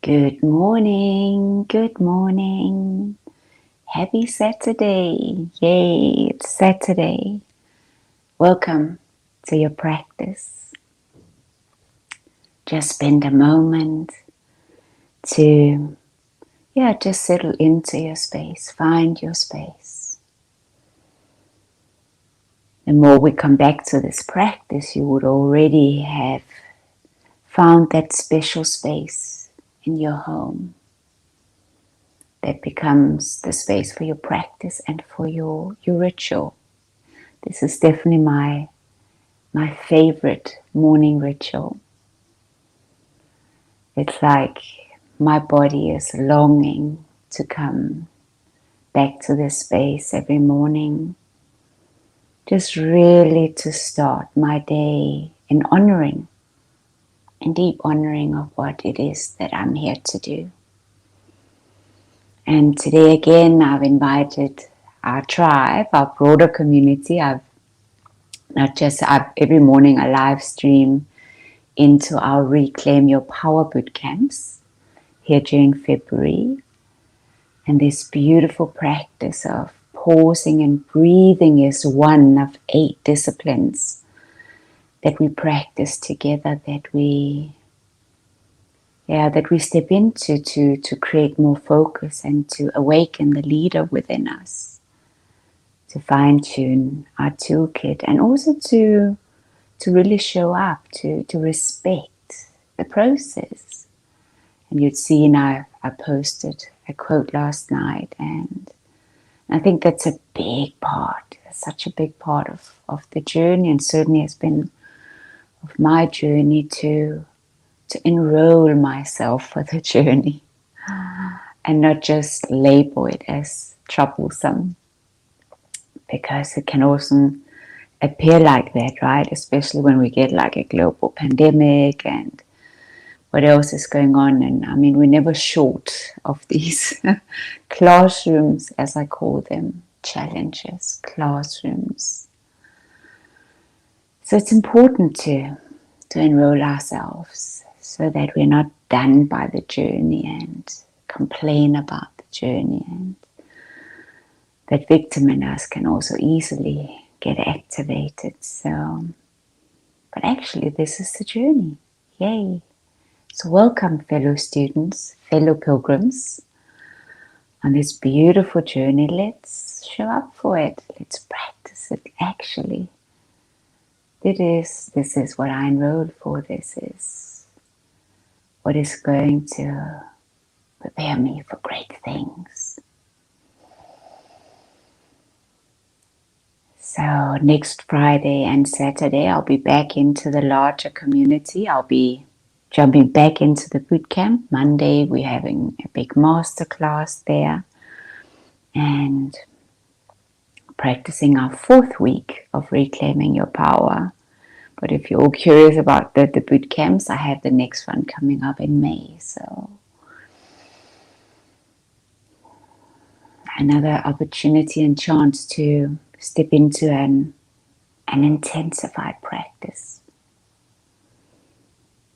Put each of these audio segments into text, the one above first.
Good morning, good morning. Happy Saturday. Yay, it's Saturday. Welcome to your practice. Just spend a moment to, just settle into your space. Find your space. The more we come back to this practice, you would already have found that special space in your home. That becomes the space for your practice and for your ritual. This is definitely my favorite morning ritual. It's like my body is longing to come back to this space every morning. Just really to start my day in honoring, in deep honoring of what it is that I'm here to do. And today again, I've invited our tribe, our broader community. Every morning I live stream into our Reclaim Your Power bootcamps here during February. And this beautiful practice of pausing and breathing is one of 8 disciplines that we practice together, that we step into to create more focus and to awaken the leader within us, to fine-tune our toolkit, and also to really show up, to respect the process. And you'd seen I posted a quote last night, and I think that's a big part, such a big part of the journey, and certainly has been of my journey to enroll myself for the journey and not just label it as troublesome, because it can also appear like that, right? Especially when we get like a global pandemic and what else is going on. And I mean, we're never short of these classrooms, as I call them, challenges, classrooms. So it's important to enroll ourselves so that we're not done by the journey and complain about the journey, and that victim in us can also easily get activated. But actually this is the journey. Yay. So welcome, fellow students, fellow pilgrims, on this beautiful journey. Let's show up for it. Let's practice it actually. This is what I enrolled for. This is what is going to prepare me for great things. So next Friday and Saturday, I'll be back into the larger community. I'll be jumping back into the bootcamp. Monday, we're having a big masterclass there and practicing our 4th week of Reclaiming Your Power. But if you're all curious about the boot camps, I have the next one coming up in May. So another opportunity and chance to step into an intensified practice,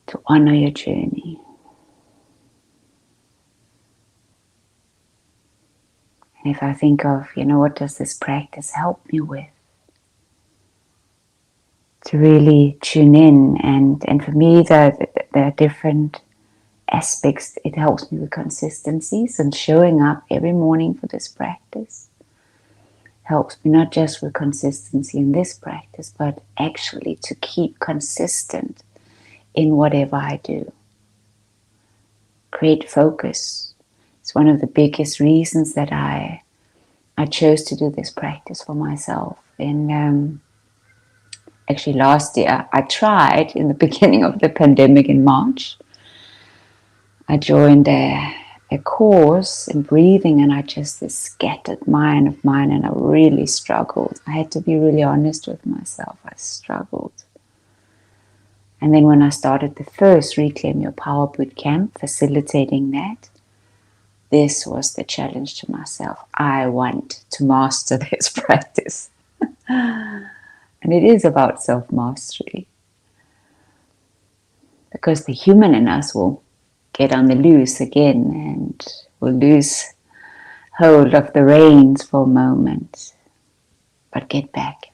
to honor your journey. And if I think of, what does this practice help me with? To really tune in, and for me there are different aspects. It helps me with consistencies and showing up every morning for this practice. Helps me not just with consistency in this practice, but actually to keep consistent in whatever I do. Create focus. It's one of the biggest reasons that I chose to do this practice for myself. Actually, last year, I tried in the beginning of the pandemic in March. I joined a course in breathing, and I just this scattered mind of mine, and I really struggled. I had to be really honest with myself. I struggled. And then when I started the first Reclaim Your Power bootcamp, facilitating that, this was the challenge to myself. I want to master this practice. And it is about self-mastery. Because the human in us will get on the loose again and we'll lose hold of the reins for a moment. But get back.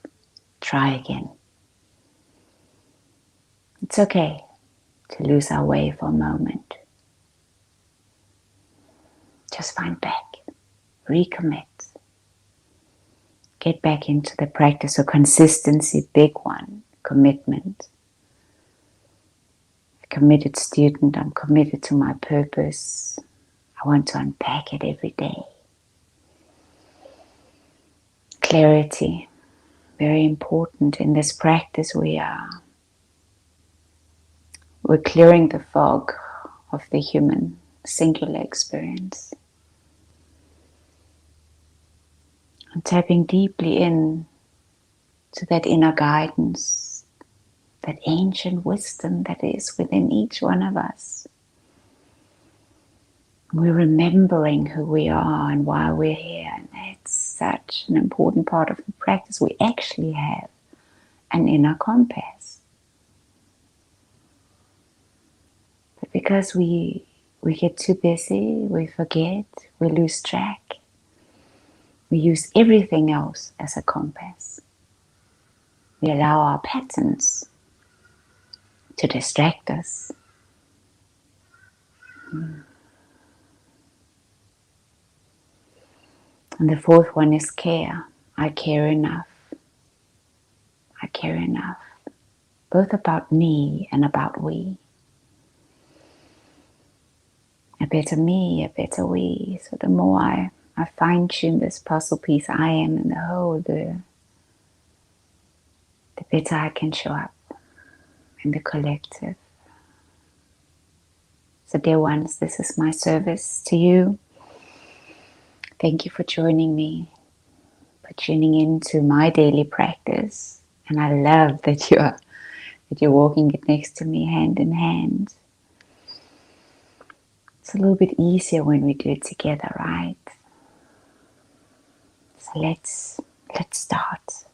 Try again. It's okay to lose our way for a moment. Just find back. Recommit. Get back into the practice of consistency, big one, commitment. A committed student, I'm committed to my purpose. I want to unpack it every day. Clarity, very important in this practice. We're clearing the fog of the human singular experience. And tapping deeply in to that inner guidance, that ancient wisdom that is within each one of us. We're remembering who we are and why we're here, and that's such an important part of the practice. We actually have an inner compass. But because we get too busy, we forget, we lose track, we use everything else as a compass. We allow our patterns to distract us. And the fourth one is care. I care enough. I care enough. Both about me and about we. A better me, a better we. So the more I fine-tune this puzzle piece, I am in the whole, the better I can show up in the collective. So dear ones, this is my service to you. Thank you for joining me, for tuning into my daily practice. And I love that you're walking it next to me hand in hand. It's a little bit easier when we do it together, right? So let's start.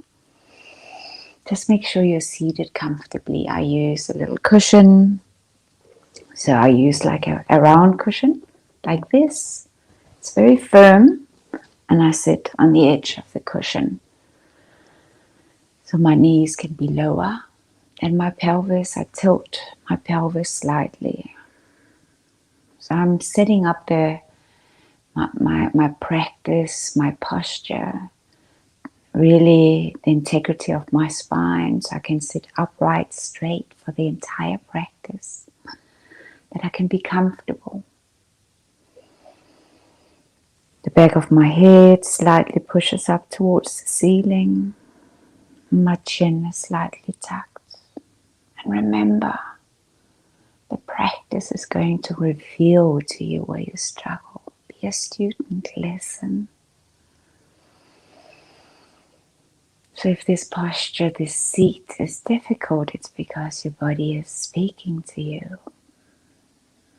Just make sure you're seated comfortably. I use a little cushion. So I use like a round cushion, like this. It's very firm, and I sit on the edge of the cushion. So my knees can be lower, and my pelvis, I tilt my pelvis slightly. So I'm setting up my practice, my posture, really the integrity of my spine, so I can sit upright, straight for the entire practice, that I can be comfortable. The back of my head slightly pushes up towards the ceiling. My chin is slightly tucked. And remember, the practice is going to reveal to you where you struggle. Be a student, listen. So if this posture, this seat is difficult, it's because your body is speaking to you.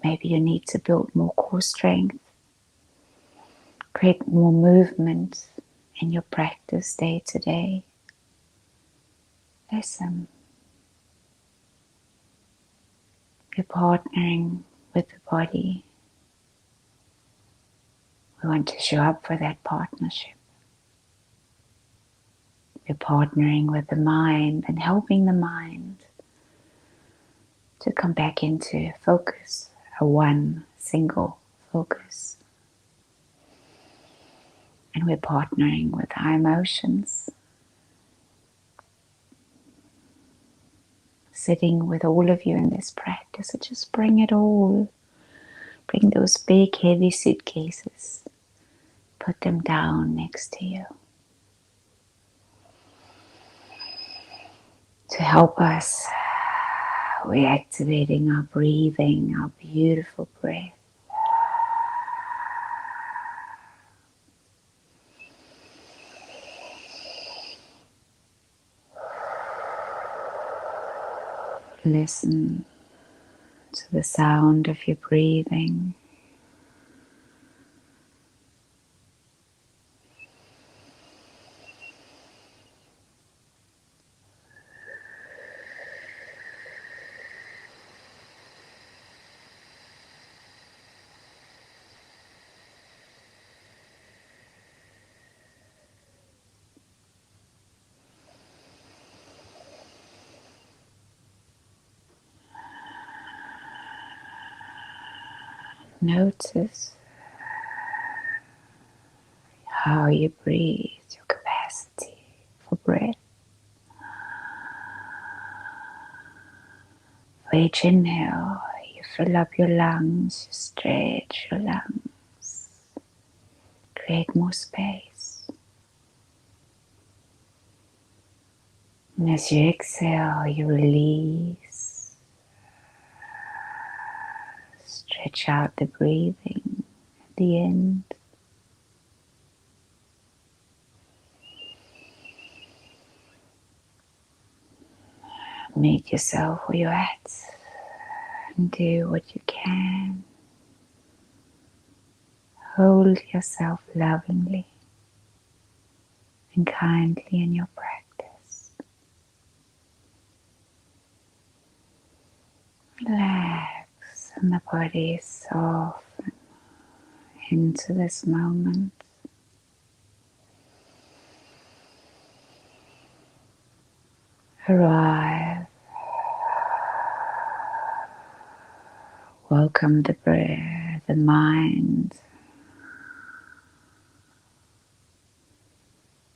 Maybe you need to build more core strength, create more movement in your practice day to day. Listen. You're partnering with the body. We want to show up for that partnership. We're partnering with the mind and helping the mind to come back into focus, a one single focus. And we're partnering with our emotions. Sitting with all of you in this practice, so just bring it all. Bring those big heavy suitcases. Put them down next to you. To help us, we're activating our breathing, our beautiful breath. Listen to the sound of your breathing. Notice how you breathe, your capacity for breath. For each inhale, you fill up your lungs, you stretch your lungs, create more space. And as you exhale, you release, stretch out the breathing at the end. Meet yourself where you're at and do what you can. Hold yourself lovingly and kindly in your practice. Relax and the body soften into this moment. Arrive. Welcome the breath, the mind.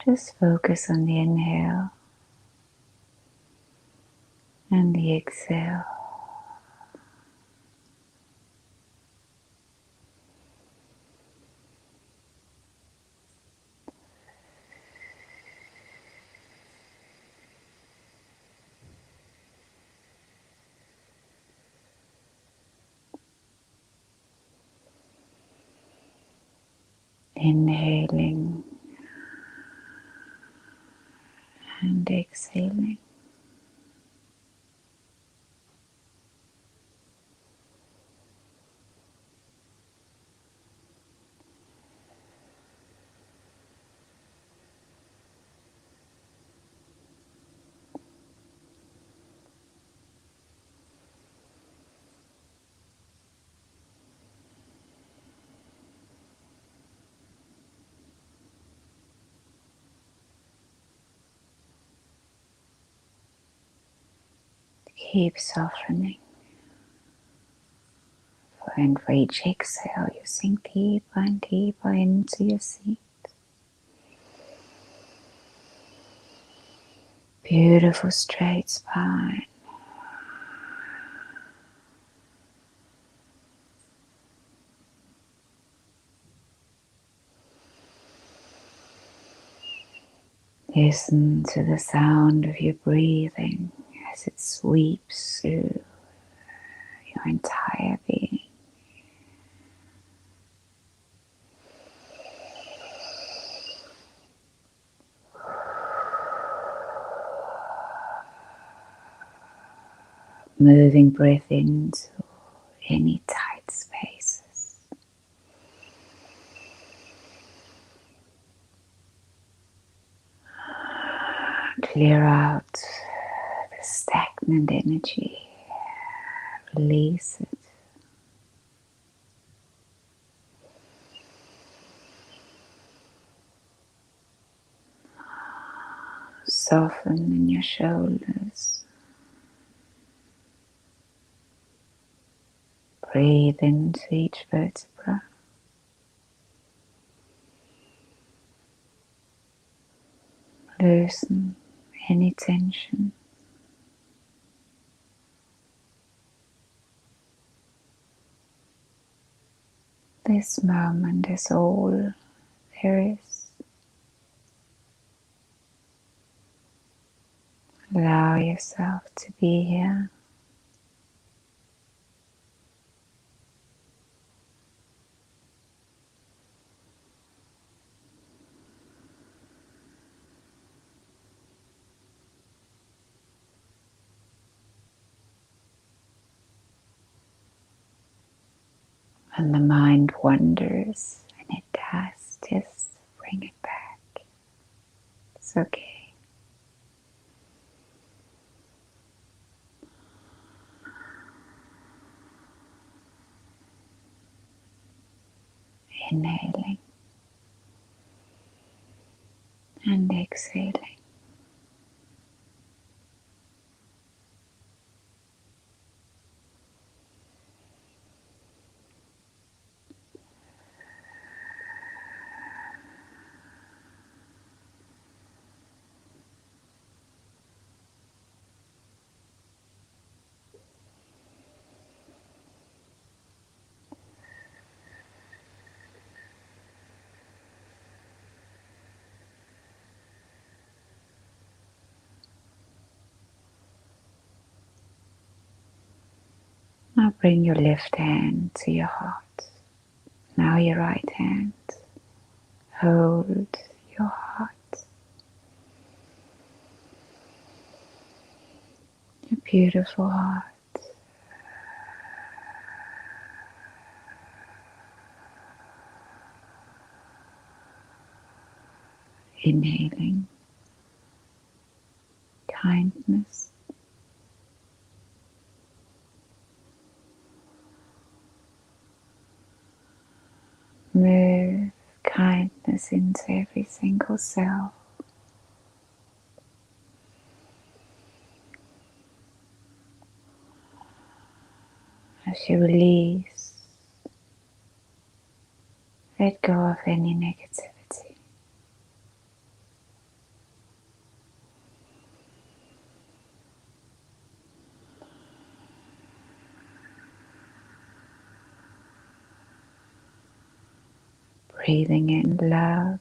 Just focus on the inhale and the exhale. Inhaling and exhaling. Keep softening. And for each exhale, you sink deeper and deeper into your seat. Beautiful straight spine. Listen to the sound of your breathing as it sweeps through your entire being. Moving breath into any tight spaces. Clear out the stagnant energy. Release it. Soften in your shoulders. Breathe into each vertebra. Loosen any tension. This moment is all there is. Allow yourself to be here. When the mind wanders, and it does, just bring it back. It's okay. Inhaling and exhaling. Now bring your left hand to your heart. Now your right hand. Hold your heart. Your beautiful heart. Inhaling kindness. Move kindness into every single cell. As you release, let go of any negativity. Breathing in love.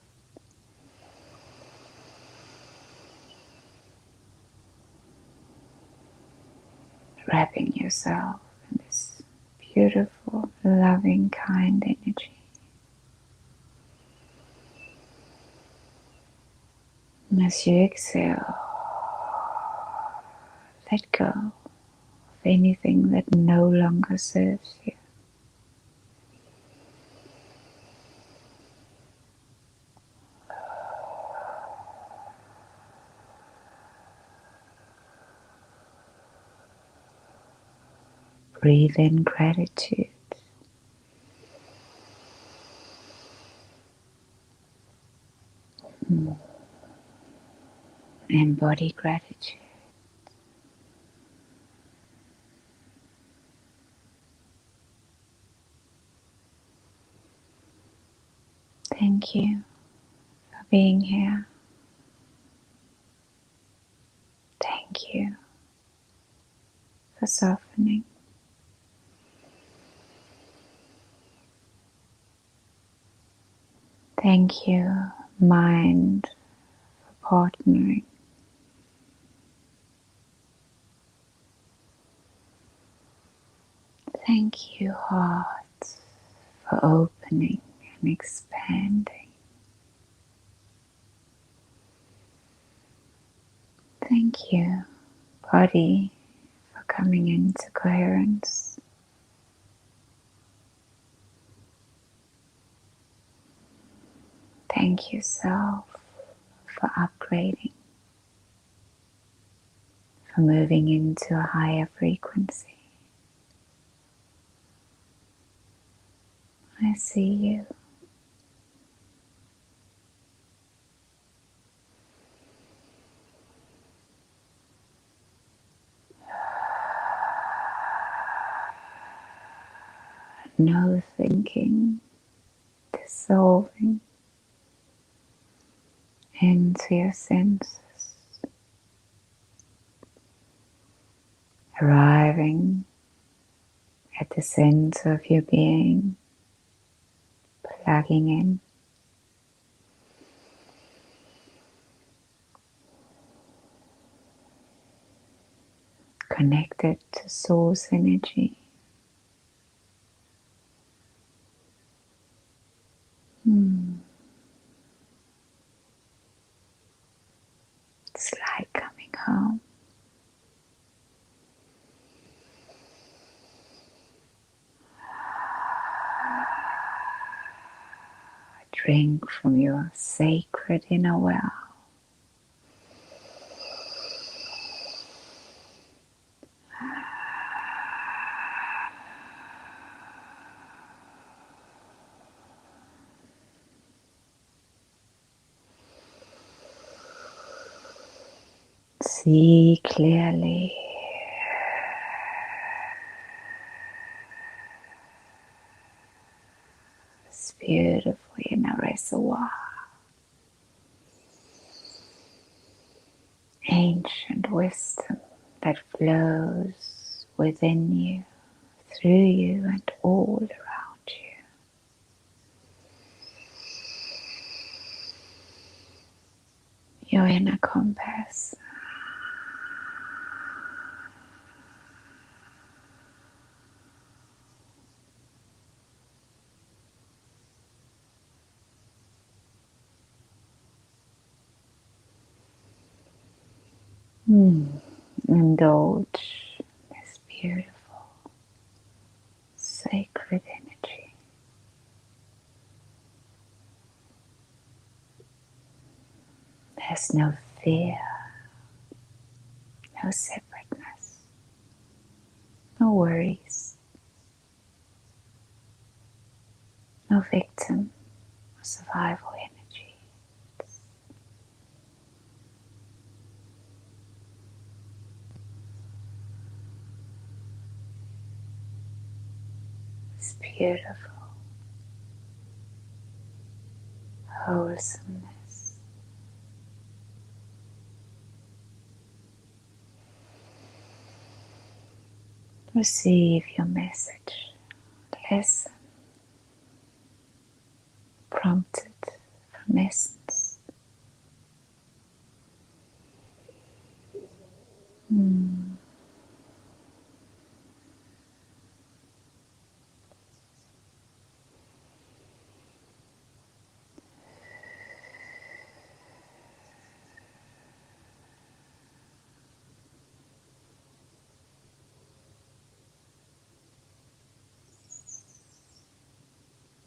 Wrapping yourself in this beautiful, loving, kind energy. And as you exhale, let go of anything that no longer serves you. Breathe in gratitude. Embody gratitude. Thank you for being here. Thank you for softening. Thank you, mind, for partnering. Thank you, heart, for opening and expanding. Thank you, body, for coming into coherence. Thank you, self, for upgrading, for moving into a higher frequency. I see you. No thinking, dissolving into your senses, arriving at the center of your being, plugging in, connected to source energy. It's like coming home. Drink from your sacred inner well. See clearly. This beautiful inner reservoir. Ancient wisdom that flows within you, through you, and all around you. Your inner compass. Indulge this beautiful, sacred energy. There's no fear, no separateness, no worries, no victim or survival energy. It's beautiful wholesomeness. Receive your message. Listen, prompted from essence.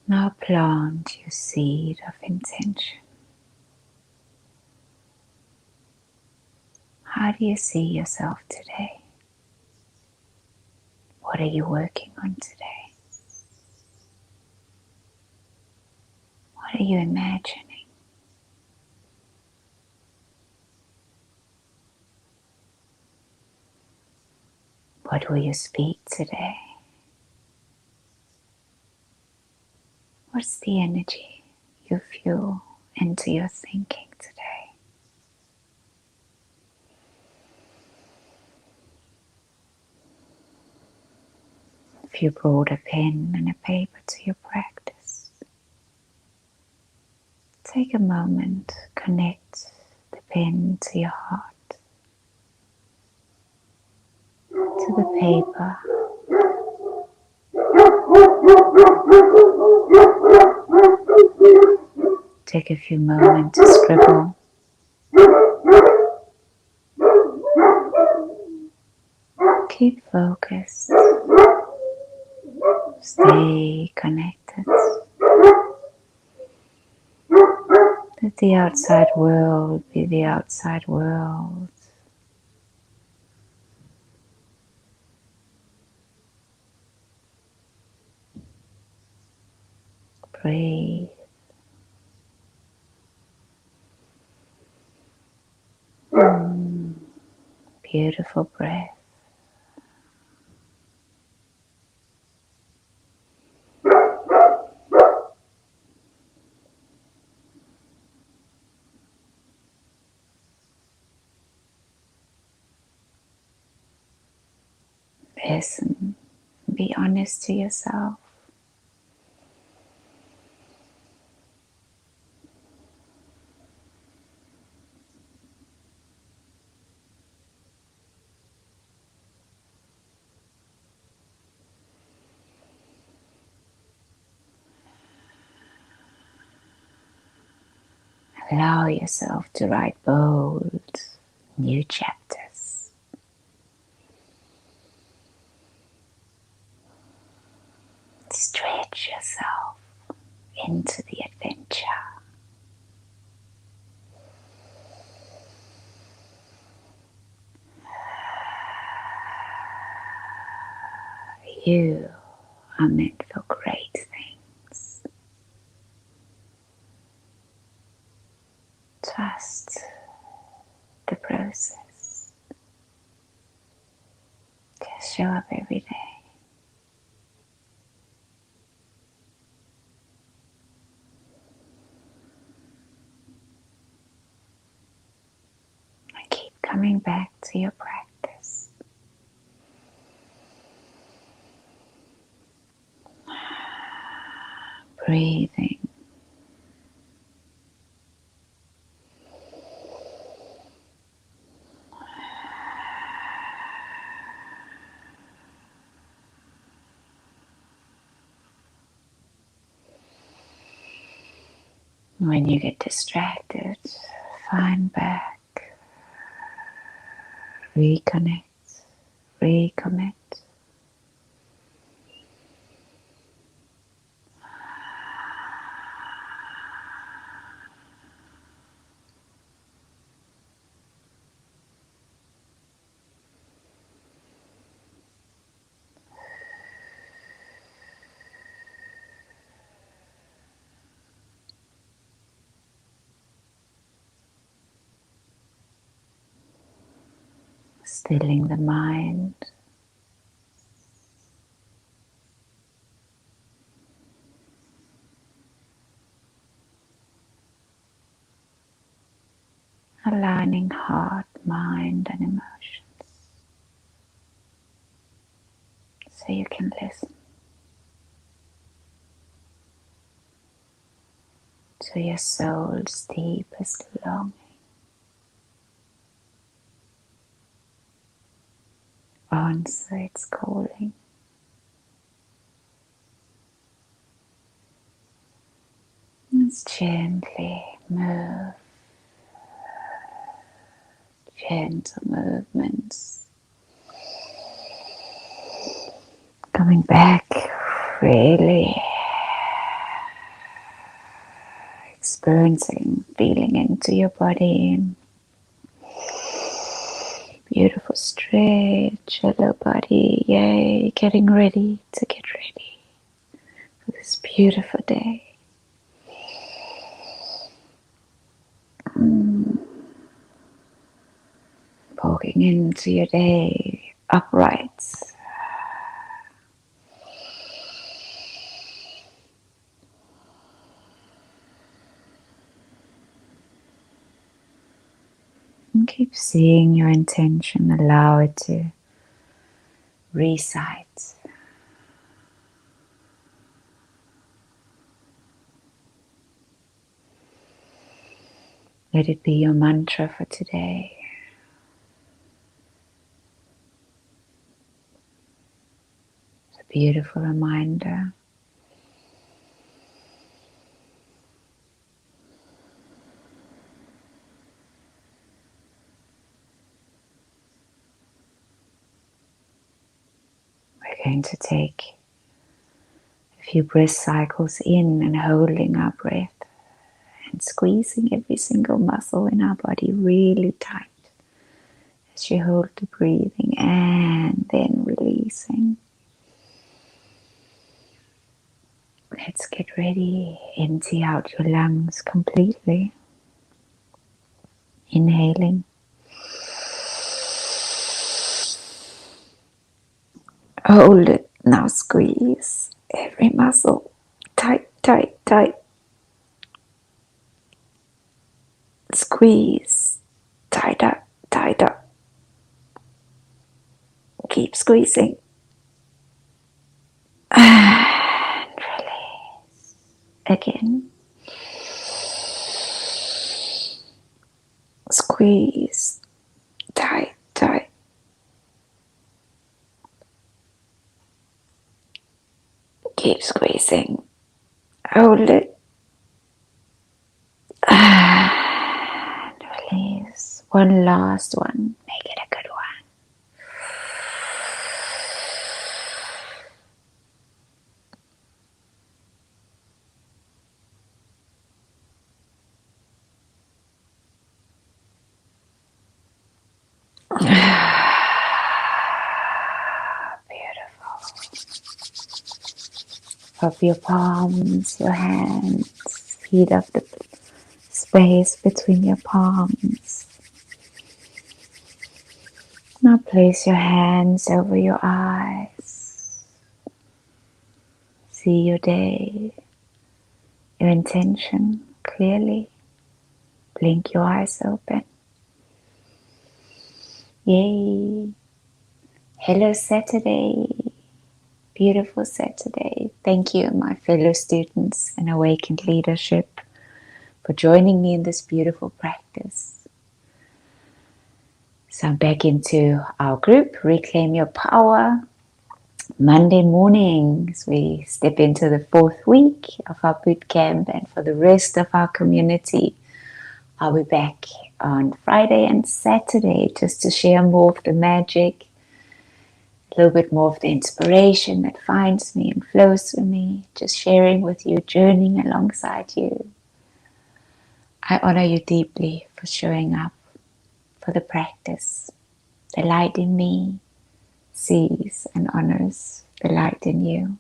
Now plant your seed of intention. How do you see yourself today? What are you working on today? What are you imagining? What will you speak today? What's the energy you feel into your thinking today? If you brought a pen and a paper to your practice, take a moment, connect the pen to your heart, to the paper. Take a few moments to scribble. Keep focused. Stay connected. Let the outside world be the outside world. Breathe. Beautiful breath. Listen. Be honest to yourself. Allow yourself to write bold new chapters. Stretch yourself into the adventure. You are meant for great things. Trust the process. Just show up every day. And keep coming back to your practice. Breathing. When you get distracted, find back Reconnect, recommit. Stilling the mind. Aligning heart, mind and emotion. So you can listen to your soul's deepest longing. Answer its calling. Let's gently move, gentle movements. Coming back, really experiencing, feeling into your body. Beautiful stretch, hello body, yay, getting ready to get ready for this beautiful day. Walking into your day upright. And keep seeing your intention, allow it to recite. Let it be your mantra for today. It's a beautiful reminder. We're going to take a few breath cycles in and holding our breath and squeezing every single muscle in our body really tight as you hold the breathing and then releasing. Let's get ready. Empty out your lungs completely. Inhaling. Hold it. Now squeeze every muscle. Tight, tight, tight. Squeeze. Tight up, tight up. Keep squeezing. And release. Again. Squeeze. Tight, tight. Keep squeezing. Hold it. And release. One last one. Make it a good one. Of your palms, your hands, feed up the space between your palms. Now place your hands over your eyes. See your day, your intention clearly. Blink your eyes open. Yay! Hello Saturday! Beautiful Saturday. Thank you, my fellow students in Awakened Leadership, for joining me in this beautiful practice. So I'm back into our group, Reclaim Your Power. Monday mornings, we step into the 4th week of our boot camp, and for the rest of our community, I'll be back on Friday and Saturday, just to share more of the magic, a little bit more of the inspiration that finds me and flows through me, just sharing with you, journeying alongside you. I honor you deeply for showing up for the practice. The light in me sees and honors the light in you.